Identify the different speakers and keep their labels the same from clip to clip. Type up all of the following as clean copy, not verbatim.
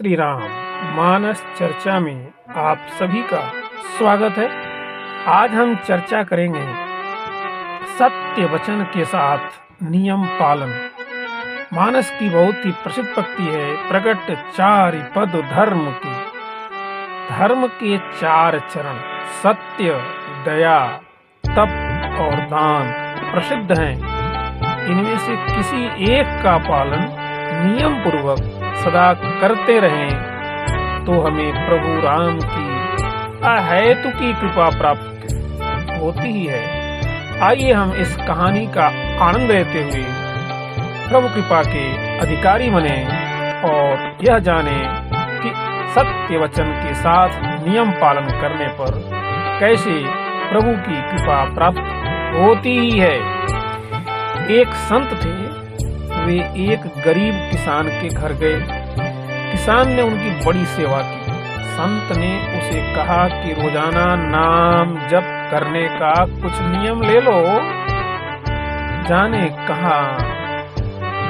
Speaker 1: श्री राम मानस चर्चा में आप सभी का स्वागत है। आज हम चर्चा करेंगे सत्य वचन के साथ नियम पालन। मानस की बहुत ही प्रसिद्ध पंक्ति है, प्रकट चारि पद धर्म के चार चरण, सत्य, दया, तप और दान प्रसिद्ध हैं। इनमें से किसी एक का पालन नियम पूर्वक सदा करते रहें तो हमें प्रभु राम की अहेतुकी कृपा प्राप्त होती ही है। आइए हम इस कहानी का आनंद लेते हुए प्रभु कृपा के अधिकारी बने और यह जाने कि सत्य वचन के साथ नियम पालन करने पर कैसे प्रभु की कृपा प्राप्त होती ही है। एक संत थे, वे एक गरीब किसान के घर गए। किसान ने उनकी बड़ी सेवा की। संत ने उसे कहा कि रोजाना नाम जप करने का कुछ नियम ले लो। जाने कहा,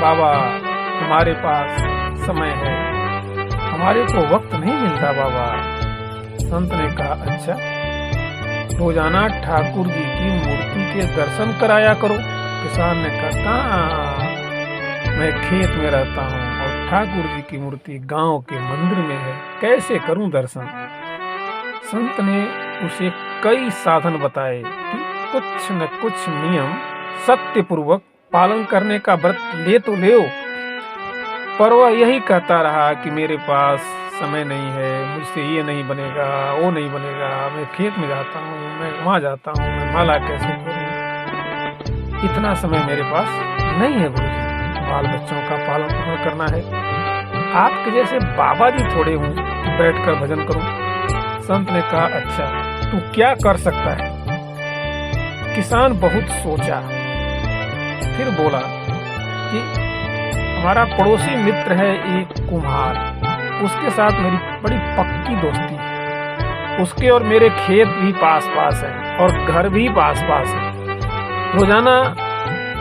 Speaker 1: बाबा हमारे पास समय है, हमारे को वक्त नहीं मिलता बाबा। संत ने कहा, अच्छा रोजाना ठाकुर जी की मूर्ति के दर्शन कराया करो। किसान ने कहा, मैं खेत में रहता हूँ और ठाकुर जी की मूर्ति गांव के मंदिर में है, कैसे करूं दर्शन। संत ने उसे कई साधन बताए कि कुछ न कुछ नियम सत्य पूर्वक पालन करने का व्रत ले तो ले, पर वह यही कहता रहा कि मेरे पास समय नहीं है, मुझसे ये नहीं बनेगा, वो नहीं बनेगा, मैं खेत में जाता हूँ, मैं वहां जाता हूँ, मैं माला कैसे करूँ, इतना समय मेरे पास नहीं है गुरुजी, बाल बच्चों का पालन पोषण करना है। आपके जैसे बाबा जी थोड़े हूँ कि बैठकर भजन करूं। संत ने कहा, अच्छा तू क्या कर सकता है। किसान बहुत सोचा, फिर बोला कि हमारा पड़ोसी मित्र है एक कुम्हार, उसके साथ मेरी बड़ी पक्की दोस्ती है। उसके और मेरे खेत भी पास पास है और घर भी पास पास है। रोजाना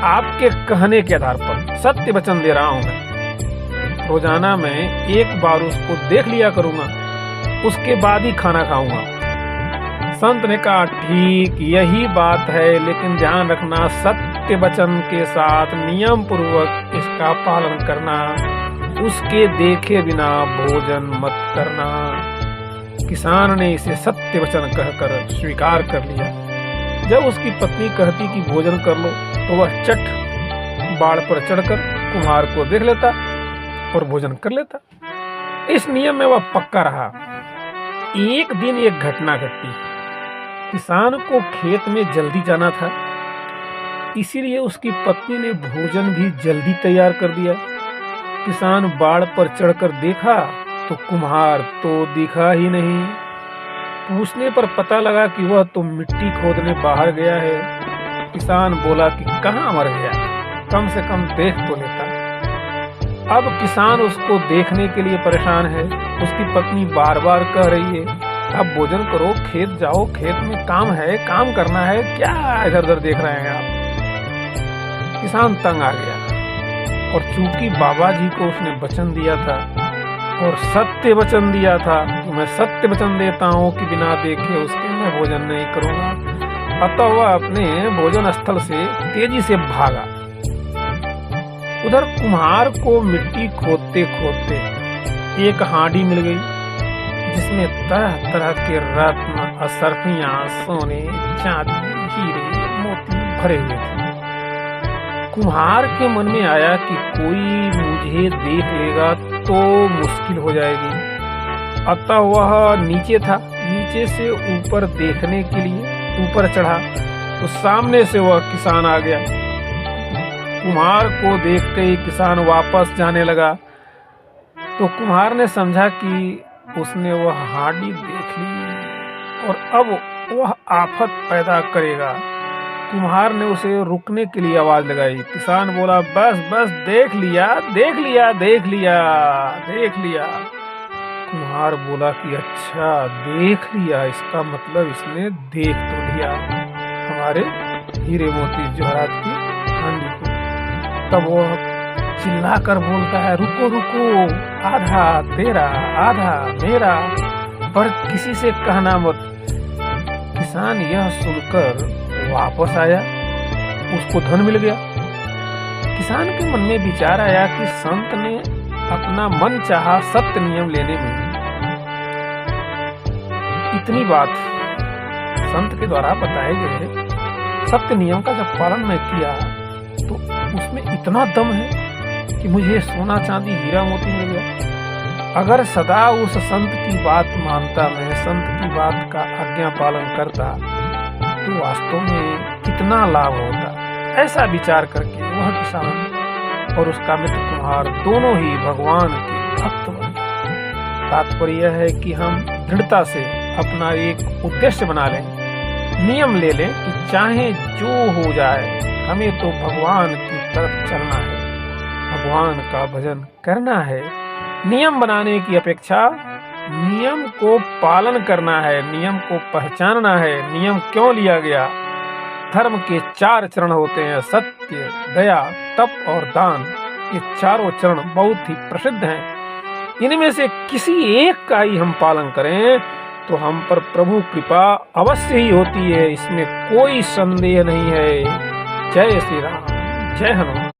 Speaker 1: आपके कहने के आधार पर सत्य वचन दे रहा हूं मैं, रोजाना मैं एक बार उसको देख लिया करूंगा, उसके बाद ही खाना खाऊंगा। संत ने कहा, ठीक यही बात है, लेकिन ध्यान रखना सत्य वचन के साथ नियम पूर्वक इसका पालन करना, उसके देखे बिना भोजन मत करना। किसान ने इसे सत्य वचन कहकर स्वीकार कर लिया। जब उसकी पत्नी कहती कि भोजन कर लो, तो वह चट बाड़ पर चढ़कर कुम्हार को देख लेता और भोजन कर लेता। इस नियम में वह पक्का रहा। एक दिन एक घटना घटी। किसान को खेत में जल्दी जाना था, इसीलिए उसकी पत्नी ने भोजन भी जल्दी तैयार कर दिया। किसान बाड़ पर चढ़कर देखा तो कुम्हार तो दिखा ही नहीं। पूछने पर पता लगा कि वह तो मिट्टी खोदने बाहर गया है। किसान बोला कि कहाँ मर गया, कम से कम देख तो लेता। अब किसान उसको देखने के लिए परेशान है। उसकी पत्नी बार बार कह रही है, अब भोजन करो, खेत जाओ, खेत में काम है, काम करना है, क्या इधर उधर देख रहे हैं आप। किसान तंग आ गया और चूंकि बाबा जी को उसने वचन दिया था और सत्य वचन दिया था कि मैं सत्य वचन देता हूँ कि बिना देखे उसके मैं भोजन नहीं करूंगा, अतः वह अपने भोजन स्थल से तेजी से भागा। उधर कुम्हार को मिट्टी खोदते खोदते एक हांडी मिल गई, जिसमें तरह तरह के रत्न, असरफियां, सोने, चांदी, हीरे, मोती भरे हुए थे। कुम्हार के मन में आया कि कोई मुझे देख लेगा तो मुश्किल हो जाएगी, अतः वह नीचे था, नीचे से ऊपर देखने के लिए ऊपर चढ़ा तो सामने से वह किसान आ गया। कुम्हार को देखते ही किसान वापस जाने लगा तो कुम्हार ने समझा कि उसने वह हांडी देख ली और अब वह आफत पैदा करेगा। कुम्हार ने उसे रुकने के लिए आवाज लगाई। किसान बोला, बस बस, देख लिया देख लिया देख लिया देख लिया। कुम्हार बोला कि अच्छा देख लिया, इसका मतलब इसने देख तो लिया हमारे हीरे मोती जवाहरात की हांडी को। तब वह चिल्लाकर बोलता है, रुको रुको, आधा तेरा आधा मेरा, पर किसी से कहना मत। किसान यह सुनकर वापस आया, उसको धन मिल गया। किसान के मन में विचार आया कि संत ने अपना मन चाहा सत्य नियम लेने में इतनी बात संत के द्वारा बताए गए सत्य नियम का जब पालन मैं किया तो उसमें इतना दम है कि मुझे सोना चांदी हीरा मोती मिल गया। अगर सदा उस संत की बात मानता, मैं संत की बात का आज्ञा पालन करता तो वास्तव में कितना लाभ होता। ऐसा विचार करके वह किसान और उसका मित्र कुम्हार दोनों ही भगवान के भक्त बन गए। तात्पर्य यह है कि हम दृढ़ता से अपना एक उद्देश्य बना लें, नियम ले लें कि चाहे जो हो जाए हमें तो भगवान की तरफ चलना है, भगवान का भजन करना है। नियम बनाने की अपेक्षा नियम को पालन करना है, नियम को पहचानना है। नियम क्यों लिया गया? धर्म के 4 चरण होते हैं, सत्य, दया, तप और दान। ये चारों चरण बहुत ही प्रसिद्ध हैं। इनमें से किसी एक का ही हम पालन करें तो हम पर प्रभु कृपा अवश्य ही होती है, इसमें कोई संदेह नहीं है। जय श्री राम, जय हनुमान।